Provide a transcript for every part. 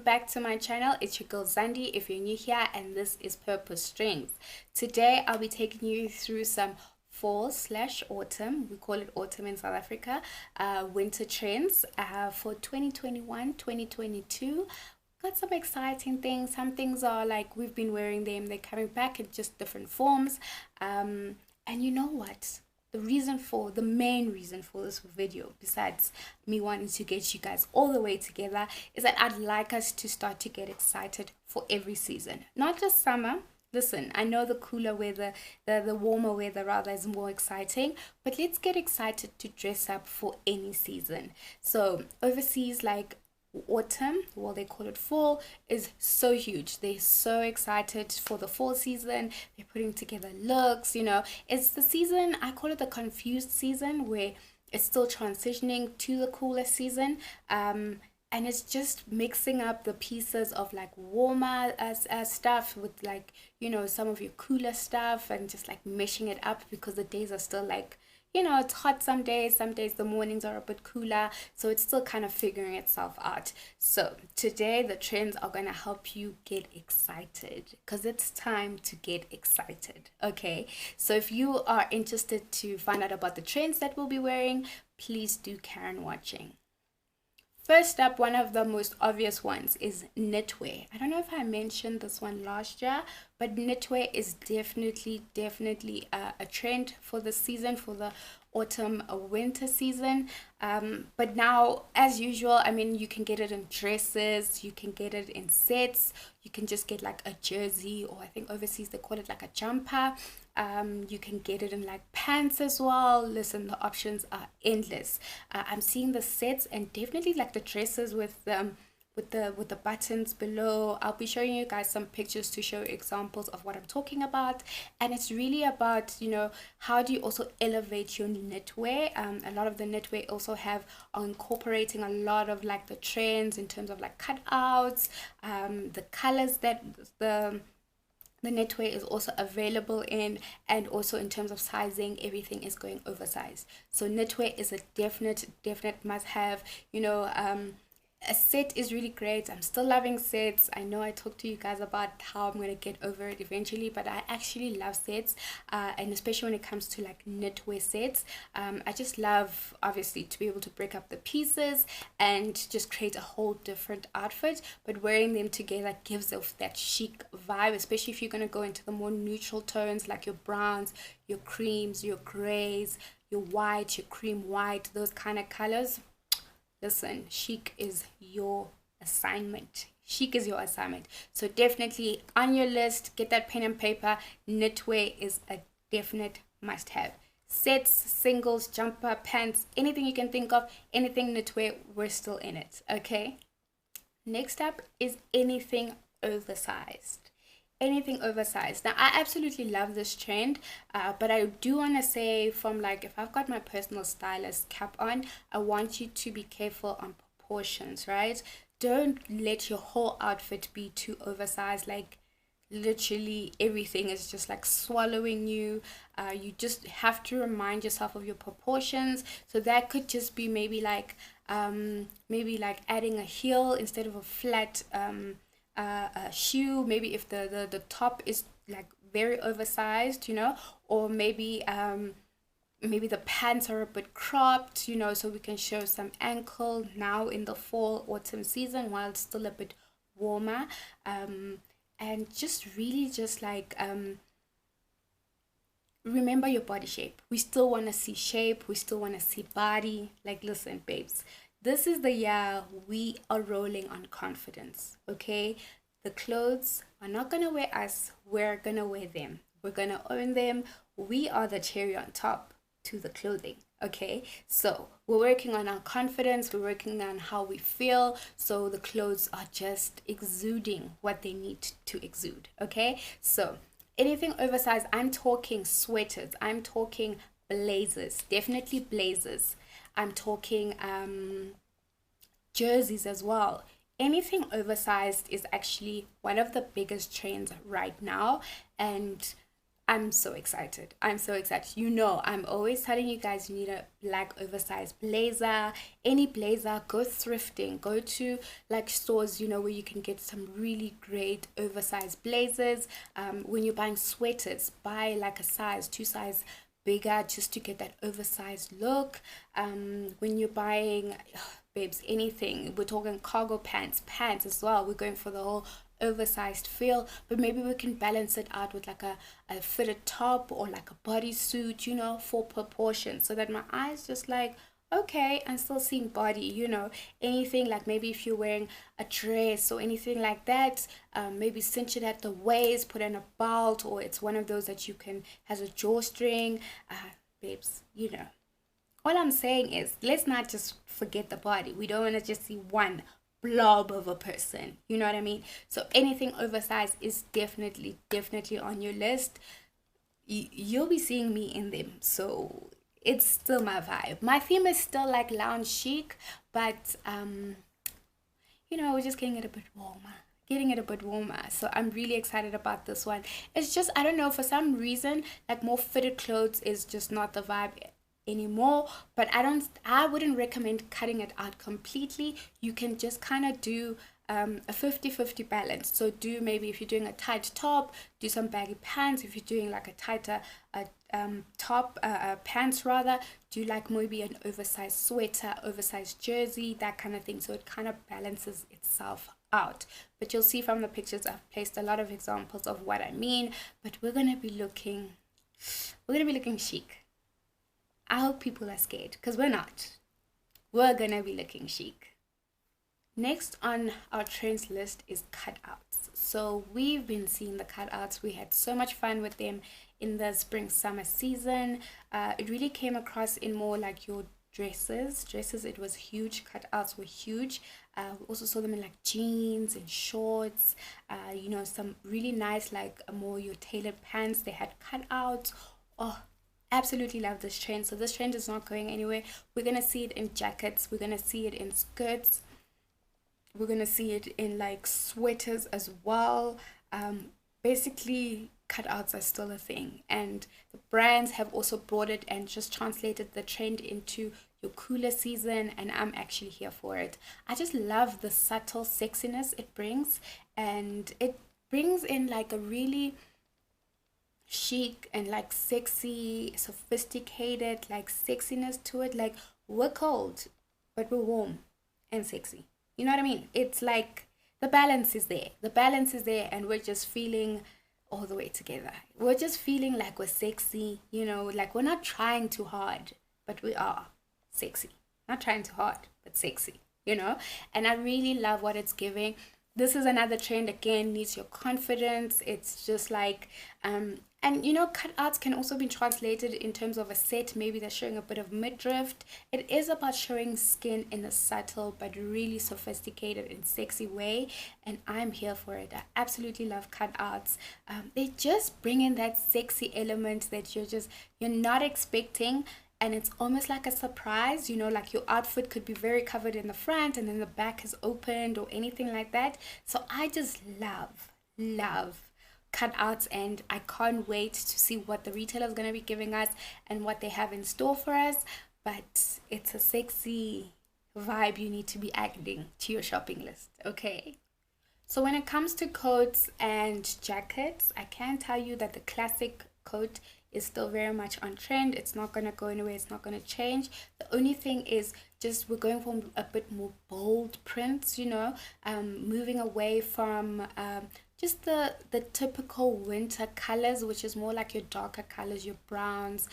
Back to my channel. It's your girl Zandi if you're new here, and this is Purpose Strength. Today I'll be taking you through some fall slash autumn, we call it autumn in South Africa, winter trends for 2021 2022. Got some exciting things. Some things are like we've been wearing them, they're coming back in just different forms. And you know what, the main reason for this video, besides me wanting to get you guys all the way together, is that I'd like us to start to get excited for every season, not just summer. Listen, I know the cooler weather, the warmer weather rather, is more exciting, but let's get excited to dress up for any season. So overseas, like autumn, well, they call it fall, is so huge. They're so excited for the fall season. They're putting together looks, it's the season, I call it the confused season, where it's still transitioning to the cooler season. And it's just mixing up the pieces of like warmer stuff with, like, some of your cooler stuff, and just like meshing it up, because the days are still like, it's hot some days the mornings are a bit cooler, so it's still kind of figuring itself out. So today the trends are going to help you get excited, because it's time to get excited. Okay, so if you are interested to find out about the trends that we'll be wearing, please do carry on watching. First up, one of the most obvious ones is knitwear. I don't know if I mentioned this one last year, but knitwear is definitely a trend for the season, for the autumn winter season. But now, as usual, I mean, you can get it in dresses, you can get it in sets, you can just get like a jersey, or I think overseas they call it like a jumper. You can get it in like pants as well. Listen, the options are endless. I'm seeing the sets, and definitely like the dresses with the buttons below. I'll be showing you guys some pictures to show examples of what I'm talking about. And it's really about, how do you also elevate your knitwear. A lot of the knitwear also are incorporating a lot of like the trends in terms of like cutouts, the colors that the knitwear is also available in, and also in terms of sizing, everything is going oversized. So knitwear is a definite must have. A set is really great. I'm still loving sets. I know I talked to you guys about how I'm going to get over it eventually, but I actually love sets, and especially when it comes to like knitwear sets. I just love, obviously, to be able to break up the pieces and just create a whole different outfit, but wearing them together gives off that chic vibe, especially if you're going to go into the more neutral tones, like your browns, your creams, your grays, your white, your cream white, those kind of colors. Listen, chic is your assignment. Chic is your assignment. So definitely on your list, get that pen and paper. Knitwear is a definite must have. Sets, singles, jumper, pants, anything you can think of, anything knitwear, we're still in it. Okay. Next up is anything oversized. Anything oversized. Now, I absolutely love this trend, but I do want to say, from like, if I've got my personal stylist cap on, I want you to be careful on proportions, right? Don't let your whole outfit be too oversized, like literally everything is just like swallowing you. You just have to remind yourself of your proportions. So that could just be maybe like adding a heel instead of a flat a shoe. Maybe if the top is like very oversized, or maybe the pants are a bit cropped, so we can show some ankle now in the fall autumn season while it's still a bit warmer. And just really just like remember your body shape. We still want to see shape, we still want to see body. Like, listen, babes, this is the year we are rolling on confidence. Okay, the clothes are not gonna wear us, we're gonna wear them, we're gonna own them. We are the cherry on top to the clothing. Okay, so we're working on our confidence, we're working on how we feel, so the clothes are just exuding what they need to exude. Okay, so anything oversized, I'm talking sweaters, I'm talking blazers, definitely blazers, I'm talking jerseys as well. Anything oversized is actually one of the biggest trends right now, and I'm so excited. I'm so excited. You know, I'm always telling you guys you need a black oversized blazer. Any blazer, go thrifting. Go to like stores, you know, where you can get some really great oversized blazers. When you're buying sweaters, buy like a size, two size bigger just to get that oversized look. When you're buying, babes, anything, we're talking cargo pants, pants as well. We're going for the whole oversized feel, but maybe we can balance it out with like a fitted top or like a bodysuit, you know, for proportion, so that my eyes just like, okay, I'm still seeing body, you know. Anything like maybe if you're wearing a dress or anything like that, maybe cinch it at the waist, put in a belt, or it's one of those that you can has a drawstring, babes, you know. All I'm saying is, let's not just forget the body. We don't want to just see one blob of a person. You know what I mean? So anything oversized is definitely on your list. You'll be seeing me in them. So it's still my vibe. My theme is still like lounge chic, but you know, we're just getting it a bit warmer. Getting it a bit warmer. So I'm really excited about this one. It's just, I don't know, for some reason, like more fitted clothes is just not the vibe anymore. But I wouldn't recommend cutting it out completely. You can just kind of do a 50-50 balance. So do, maybe if you're doing a tight top, do some baggy pants. If you're doing like a tighter top, pants rather, do like maybe an oversized sweater, oversized jersey, that kind of thing. So it kind of balances itself out. But you'll see from the pictures I've placed a lot of examples of what I mean. But we're gonna be looking chic. I hope people are scared, because we're not. We're gonna be looking chic. Next on our trends list is cutouts. So we've been seeing the cutouts. We had so much fun with them in the spring summer season. It really came across in more like your dresses. It was huge. Cutouts were huge. We also saw them in like jeans and shorts, you know, some really nice like more your tailored pants. They had cutouts. Oh, absolutely love this trend. So this trend is not going anywhere. We're gonna see it in jackets, we're gonna see it in skirts, we're gonna see it in like sweaters as well. Basically cutouts are still a thing, and the brands have also brought it and just translated the trend into your cooler season, and I'm actually here for it. I just love the subtle sexiness it brings, and it brings in like a really chic and like sexy, sophisticated like sexiness to it. Like, we're cold, but we're warm and sexy. You know what I mean? It's like the balance is there. The balance is there, and we're just feeling all the way together. We're just feeling like we're sexy, you know, like we're not trying too hard, but we are sexy. Not trying too hard, but sexy, you know? And I really love what it's giving. This is another trend, again, needs your confidence. It's just like and you know, cutouts can also be translated in terms of a set. Maybe they're showing a bit of midriff. It is about showing skin in a subtle but really sophisticated and sexy way, and I'm here for it. I absolutely love cutouts. They just bring in that sexy element that you're not expecting, and it's almost like a surprise. You know, like your outfit could be very covered in the front and then the back is opened or anything like that. So I just love cutouts, and I can't wait to see what the retailer is going to be giving us and what they have in store for us. But it's a sexy vibe you need to be adding to your shopping list, okay? So when it comes to coats and jackets, I can tell you that the classic coat is still very much on trend. It's not going to go anywhere. It's not going to change. The only thing is just we're going for a bit more bold prints, you know, moving away from just the typical winter colors, which is more like your darker colors, your browns,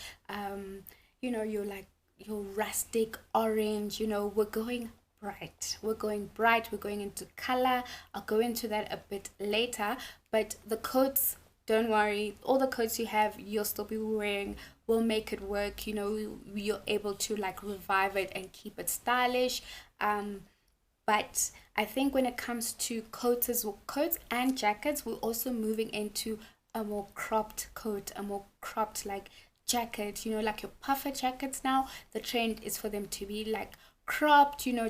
you know, your rustic orange. You know, we're going bright. We're going bright. We're going into color. I'll go into that a bit later. But the coats, don't worry, all the coats you have, you'll still be wearing. We'll make it work. You know, you're able to like revive it and keep it stylish. But I think when it comes to coats as well, coats and jackets, we're also moving into a more cropped coat, a more cropped like jacket. You know, like your puffer jackets now, the trend is for them to be like cropped, you know,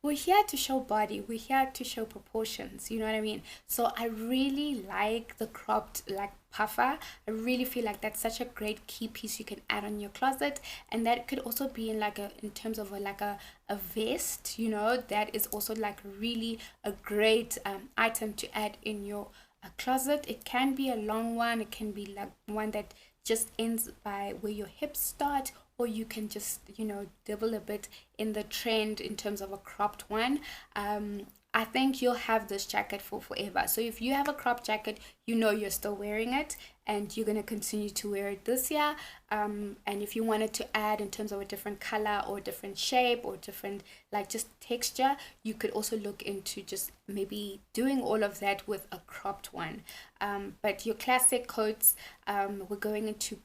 we're here to show body, we're here to show proportions, you know what I mean? So I really like the cropped like puffer. I really feel like that's such a great key piece you can add on your closet, and that could also be in like in terms of a vest, you know, that is also like really a great item to add in your closet. It can be a long one, it can be like one that just ends by where your hips start, or you can just, you know, double a bit in the trend in terms of a cropped one. I think you'll have this jacket for forever. So if you have a cropped jacket, you know you're still wearing it and you're going to continue to wear it this year. And if you wanted to add in terms of a different color or different shape or different like just texture, you could also look into just maybe doing all of that with a cropped one. But your classic coats, we're going into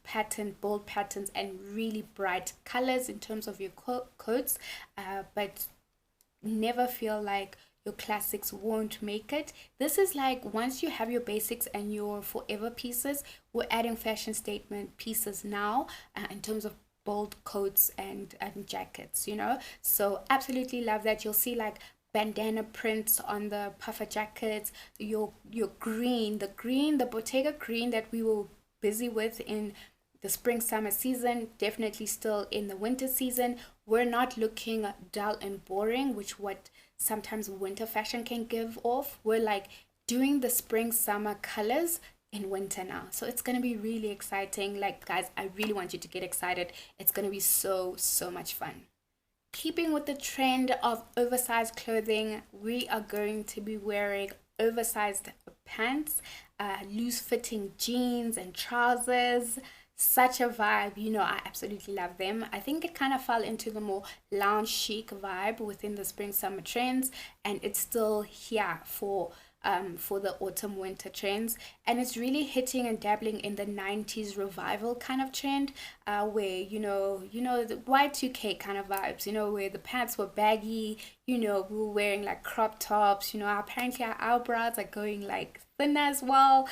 bold patterns and really bright colors in terms of your coats, but never feel like your classics won't make it. This is like once you have your basics and your forever pieces, we're adding fashion statement pieces now in terms of bold coats and jackets, you know. So absolutely love that. You'll see like bandana prints on the puffer jackets, your green, the Bottega green that we were busy with in the spring summer season, definitely still in the winter season. We're not looking dull and boring, which what sometimes winter fashion can give off. We're like doing the spring summer colors in winter now, so it's going to be really exciting. Like guys, I really want you to get excited. It's going to be so much fun. Keeping with the trend of oversized clothing, we are going to be wearing oversized pants, loose fitting jeans and trousers. Such a vibe, you know, I absolutely love them. I think it kind of fell into the more lounge chic vibe within the spring summer trends, and it's still here for the autumn winter trends, and it's really hitting and dabbling in the 90s revival kind of trend, where you know the Y2K kind of vibes, you know, where the pants were baggy, you know, we were wearing like crop tops, you know, apparently our eyebrows are going like thin as well.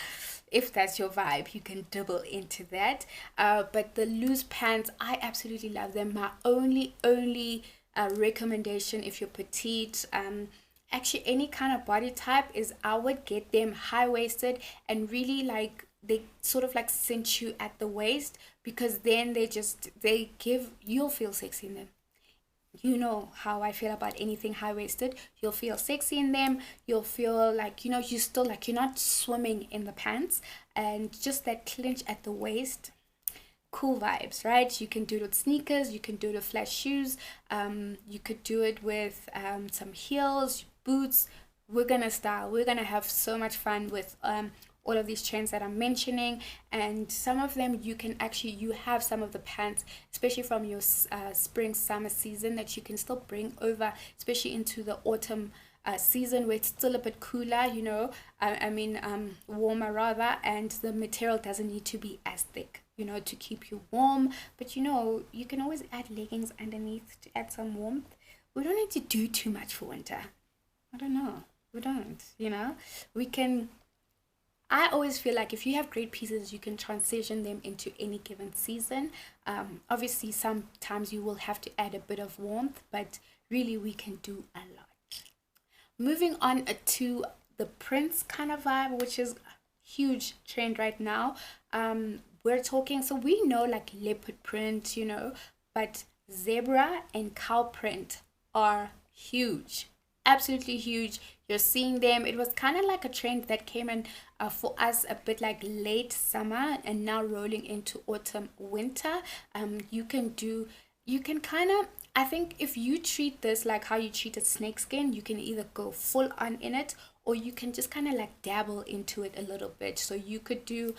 If that's your vibe, you can double into that. But the loose pants, I absolutely love them. My only recommendation if you're petite, actually any kind of body type, is I would get them high-waisted and really like they sort of like cinch you at the waist, because then you'll feel sexy in them. You know how I feel about anything high-waisted. You'll feel sexy in them. You'll feel like, you know, you still like you're not swimming in the pants, and just that clinch at the waist. Cool vibes, right? You can do it with sneakers, you can do it with flat shoes, you could do it with some heels, boots. We're gonna have so much fun with all of these trends that I'm mentioning, and some of them you have some of the pants, especially from your spring summer season, that you can still bring over, especially into the autumn season where it's still a bit cooler, you know, warmer rather, and the material doesn't need to be as thick, you know, to keep you warm. But you know, you can always add leggings underneath to add some warmth. We don't need to do too much for winter. I don't know. We don't, you know. I always feel like if you have great pieces, you can transition them into any given season. Obviously, sometimes you will have to add a bit of warmth, but really we can do a lot. Moving on to the prints kind of vibe, which is a huge trend right now. We're talking, so we know like leopard print, you know, but zebra and cow print are huge. Absolutely huge. You're seeing them. It was kind of like a trend that came in for us a bit like late summer and now rolling into autumn winter. You can kind of, I think if you treat this like how you treated snakeskin, you can either go full on in it, or you can just kind of like dabble into it a little bit. So you could do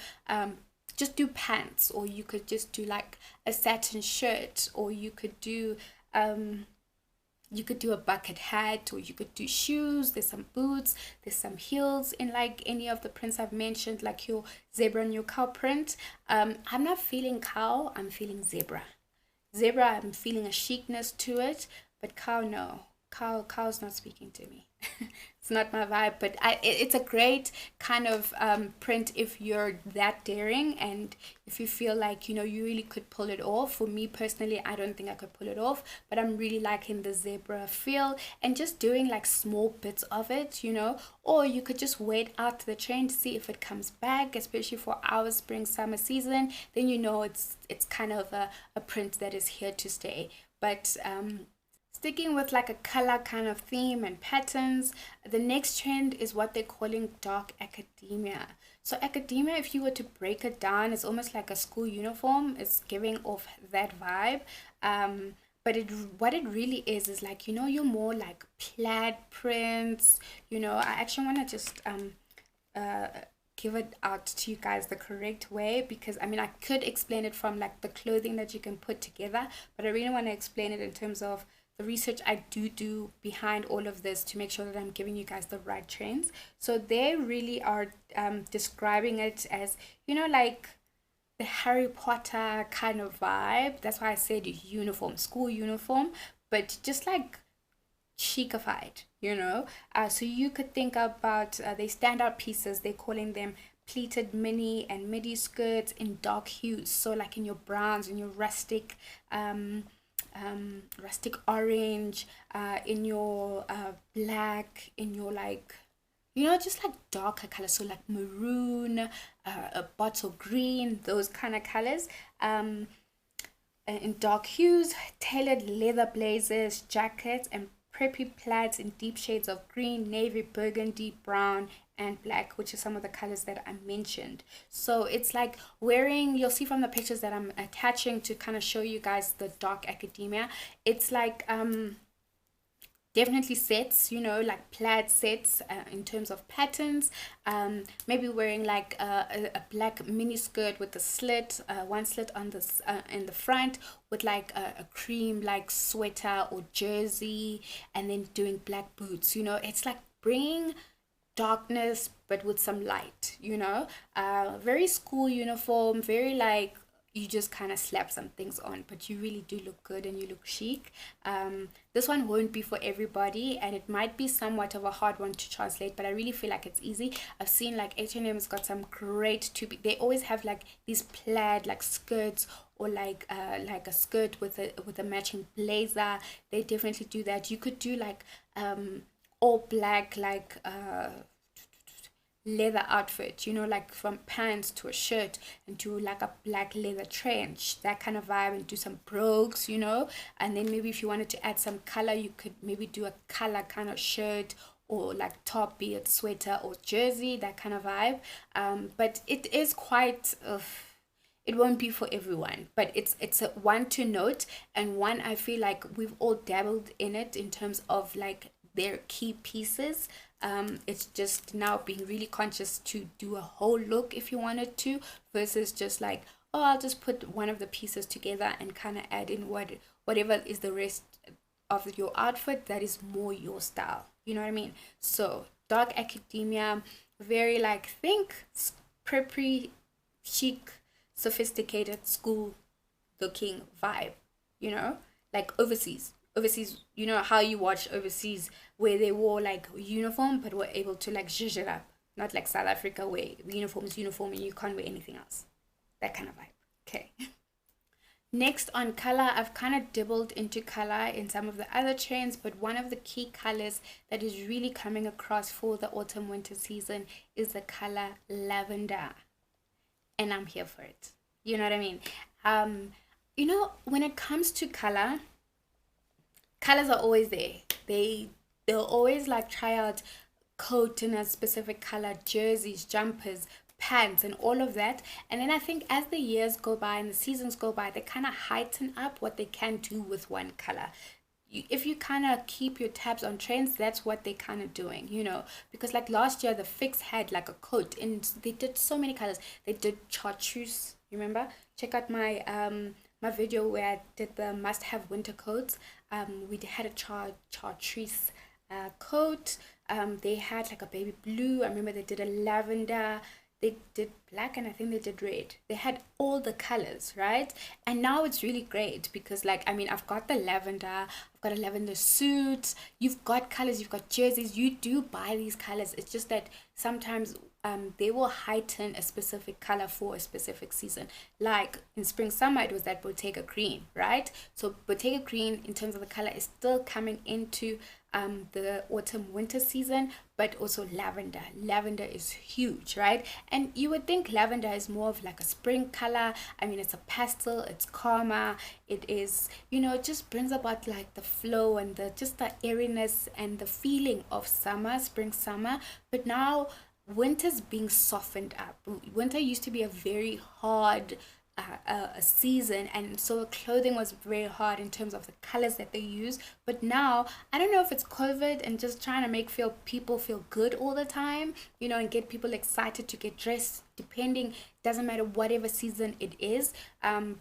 just do pants, or you could just do like a satin shirt, or you could do a bucket hat, or you could do shoes. There's some boots, there's some heels in like any of the prints I've mentioned, like your zebra and your cow print. I'm not feeling cow, I'm feeling zebra. Zebra, I'm feeling a chicness to it, but cow, no. Cow's not speaking to me. It's not my vibe, but it's a great kind of print if you're that daring and if you feel like, you know, you really could pull it off. For me personally, I don't think I could pull it off, but I'm really liking the zebra feel and just doing like small bits of it, you know, or you could just wait out the trend to see if it comes back, especially for our spring summer season. Then you know it's kind of a print that is here to stay. But sticking with like a color kind of theme and patterns, the next trend is what they're calling dark academia. So academia, if you were to break it down, it's almost like a school uniform. It's giving off that vibe. But what it really is like, you know, you're more like plaid prints. You know, I actually want to just uh give it out to you guys the correct way, because I mean I could explain it from like the clothing that you can put together, but I really want to explain it in terms of the research I do behind all of this to make sure that I'm giving you guys the right trends. So they really are describing it as, you know, like the Harry Potter kind of vibe. That's why I said uniform, school uniform, but just like chicified, you know. So you could think about they standout pieces. They're calling them pleated mini and midi skirts in dark hues. So like in your browns, in your rustic orange, in your black, in your like, you know, just like darker colors, so like maroon, a bottle green, those kind of colors. In dark hues, tailored leather blazers, jackets, and preppy plaids in deep shades of green, navy, burgundy, brown, and black, which is some of the colors that I mentioned. So it's like wearing, you'll see from the pictures that I'm attaching to kind of show you guys the dark academia. It's like definitely sets, you know, like plaid sets in terms of patterns. Maybe wearing like a black mini skirt with a slit, one slit on this in the front, with like a cream like sweater or jersey, and then doing black boots. You know, it's like bringing darkness but with some light, you know. Very school uniform, very like you just kind of slap some things on, but you really do look good and you look chic. This one won't be for everybody, and it might be somewhat of a hard one to translate, but I really feel like it's easy. I've seen like H&M's got some great they always have like these plaid like skirts, or like a skirt with a matching blazer. They definitely do that. You could do like all black like leather outfit, you know, like from pants to a shirt and to like a black leather trench, that kind of vibe, and do some brogues, you know. And then maybe if you wanted to add some color, you could maybe do a color kind of shirt, or like top, be it sweater or jersey, that kind of vibe. But it is quite it won't be for everyone, but it's a one to note, and one I feel like we've all dabbled in it in terms of like their key pieces. It's just now being really conscious to do a whole look if you wanted to, versus just like, oh, I'll just put one of the pieces together and kind of add in whatever is the rest of your outfit that is more your style, you know what I mean? So dark academia, very like, think preppy, chic, sophisticated school looking vibe, you know, like overseas, you know how you watch overseas where they wore like uniform but were able to like zhuzh it up, not like South Africa where the uniform is uniform and you can't wear anything else, that kind of vibe. Okay. Next on color, I've kind of dabbled into color in some of the other trends, but one of the key colors that is really coming across for the autumn winter season is the color lavender, and I'm here for it, you know what I mean? You know, when it comes to colors are always there. They'll always like try out coat in a specific color, jerseys, jumpers, pants, and all of that. And then I think as the years go by and the seasons go by, they kind of heighten up what they can do with one color. If you kind of keep your tabs on trends, that's what they're kind of doing, you know. Because like last year, the Fix had like a coat, and they did so many colors. They did chartreuse, remember? Check out my video where I did the must-have winter coats. We had a chartreuse coat. They had like a baby blue. I remember they did a lavender. they did black, and I think they did red. They had all the colors, right? And now it's really great because, like, I mean, I've got the lavender, I've got a lavender suit, you've got colors, you've got jerseys, you do buy these colors. It's just that sometimes they will heighten a specific color for a specific season. Like in spring summer, it was that Bottega green, right? So Bottega green in terms of the color is still coming into the autumn winter season, but also lavender. Lavender is huge, right? And you would think lavender is more of like a spring color. I mean, it's a pastel, it's calmer, it is, you know, it just brings about like the flow and the just the airiness and the feeling of summer, spring summer. But now winter's being softened up. Winter used to be a very hard a season, and so clothing was very hard in terms of the colors that they use. But now I don't know if it's COVID and just trying to make feel people feel good all the time, you know, and get people excited to get dressed, depending, doesn't matter whatever season it is,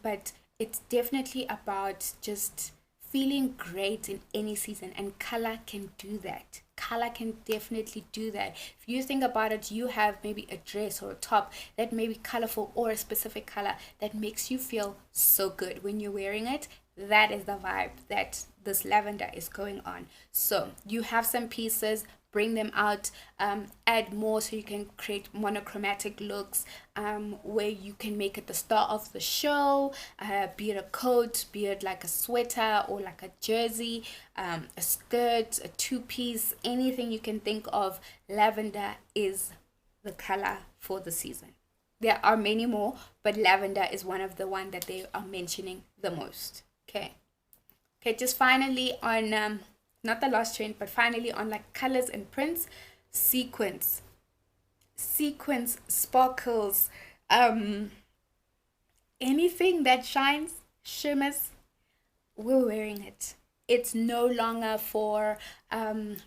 but it's definitely about just feeling great in any season, and color can do that. Color can definitely do that. If you think about it, you have maybe a dress or a top that may be colorful, or a specific color that makes you feel so good when you're wearing it. That is the vibe that this lavender is going on. So you have some pieces, bring them out, add more so you can create monochromatic looks, where you can make it the star of the show, be it a coat, be it like a sweater or like a jersey, a skirt, a two-piece, anything you can think of. Lavender is the color for the season. There are many more, but lavender is one of the one that they are mentioning the most. Okay, just finally on not the last trend, but finally on like colors and prints, sequins, sparkles, anything that shines, shimmers, we're wearing it. It's no longer for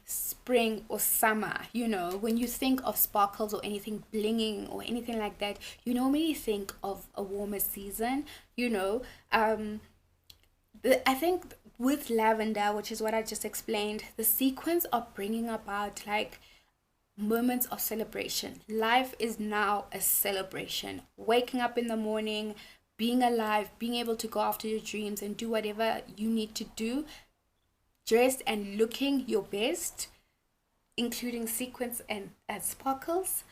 spring or summer. You know, when you think of sparkles or anything blinging or anything like that, you normally think of a warmer season. You know, I think with lavender, which is what I just explained, the sequins are bringing about like moments of celebration. Life is now a celebration. Waking up in the morning, being alive, being able to go after your dreams and do whatever you need to do, dressed and looking your best, including sequins and sparkles.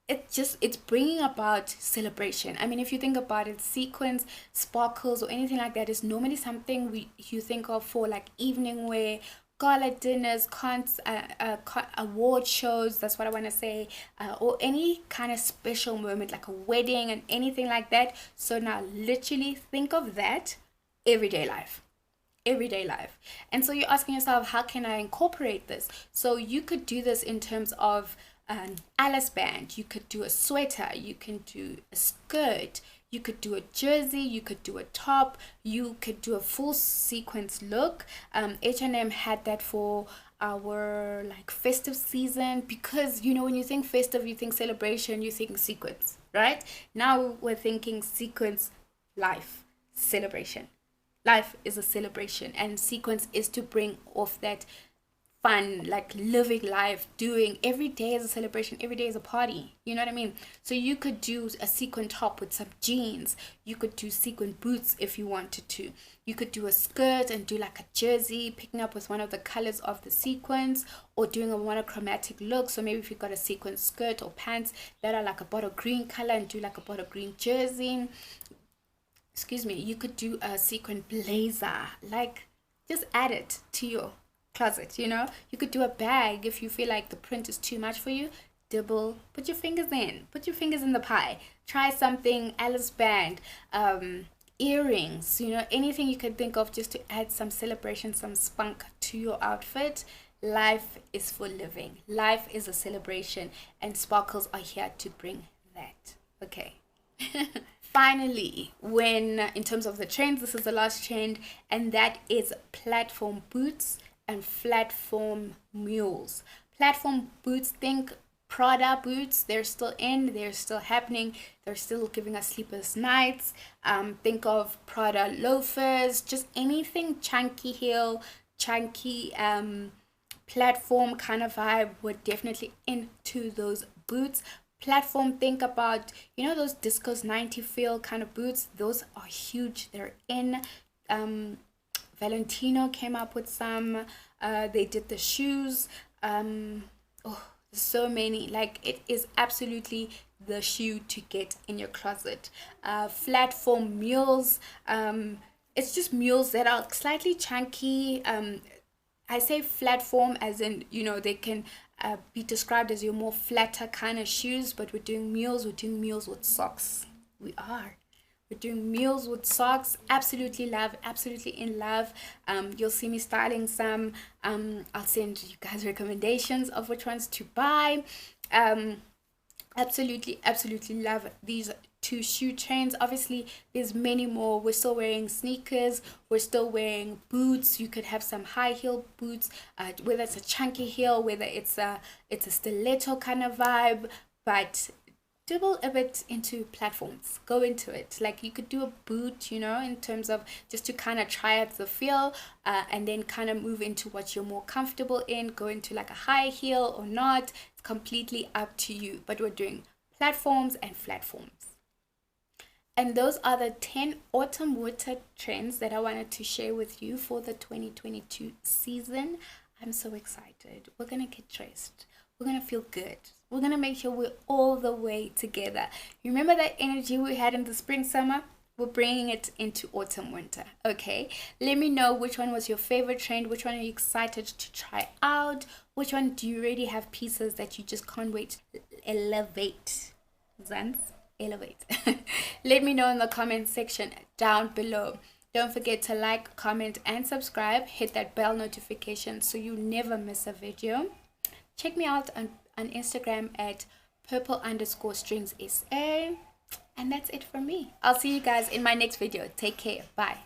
It's bringing about celebration. I mean, if you think about it, sequins, sparkles, or anything like that is normally something you think of for like evening wear, gala dinners, award shows, that's what I want to say, or any kind of special moment like a wedding and anything like that. So now literally think of that everyday life. And so you're asking yourself, how can I incorporate this? So you could do this in terms of an Alice band, you could do a sweater, you can do a skirt, you could do a jersey, you could do a top, you could do a full sequence look. H&M had that for our like festive season, because you know, when you think festive, you think celebration, you think sequence, right? Now we're thinking sequence, life, celebration. Life is a celebration, and sequence is to bring off that fun, like living life, doing every day is a celebration, every day is a party, you know what I mean? So you could do a sequin top with some jeans, you could do sequin boots if you wanted to, you could do a skirt and do like a jersey, picking up with one of the colors of the sequins, or doing a monochromatic look. So maybe if you've got a sequin skirt or pants that are like a bottle green color, and do like a bottle green jersey, you could do a sequin blazer, like just add it to your closet. You know, you could do a bag if you feel like the print is too much for you. Dibble, put your fingers in the pie, try something, Alice band, earrings, you know, anything you could think of just to add some celebration, some spunk to your outfit. Life is for living, life is a celebration, and sparkles are here to bring that. Okay. Finally, when in terms of the trends, this is the last trend, and that is platform boots and platform mules. Platform boots, think Prada boots. They're still in, they're still happening, they're still giving us sleepless nights. Think of Prada loafers, just anything chunky heel, chunky platform kind of vibe. We're definitely into those boots. Platform, think about, you know, those discos 90 feel kind of boots. Those are huge. They're in. Valentino came up with some. They did the shoes. Oh, so many. Like, it is absolutely the shoe to get in your closet. Flat form mules. It's just mules that are slightly chunky. I say flat form as in, you know, they can be described as your more flatter kind of shoes, but we're doing mules with socks. We are. We're doing mules with socks. Absolutely love, absolutely in love. You'll see me styling some. I'll send you guys recommendations of which ones to buy. Absolutely love these two shoe chains. Obviously there's many more. We're still wearing sneakers, we're still wearing boots. You could have some high heel boots, whether it's a chunky heel, whether it's a stiletto kind of vibe, but double a bit into platforms. Go into it. Like, you could do a boot, you know, in terms of just to kind of try out the feel, and then kind of move into what you're more comfortable in. Go into like a high heel or not. It's completely up to you, but we're doing platforms and flat forms. And those are the 10 autumn winter trends that I wanted to share with you for the 2022 season. I'm so excited. We're gonna get dressed. We're gonna feel good. We're gonna make sure we're all the way together. You remember that energy we had in the spring, summer? We're bringing it into autumn, winter. Okay, let me know which one was your favorite trend. Which one are you excited to try out? Which one do you already have pieces that you just can't wait to elevate? Zans, elevate. Let me know in the comment section down below. Don't forget to like, comment, and subscribe. Hit that bell notification so you never miss a video. Check me out on Instagram at purple_strings SA. And that's it from me. I'll see you guys in my next video. Take care. Bye.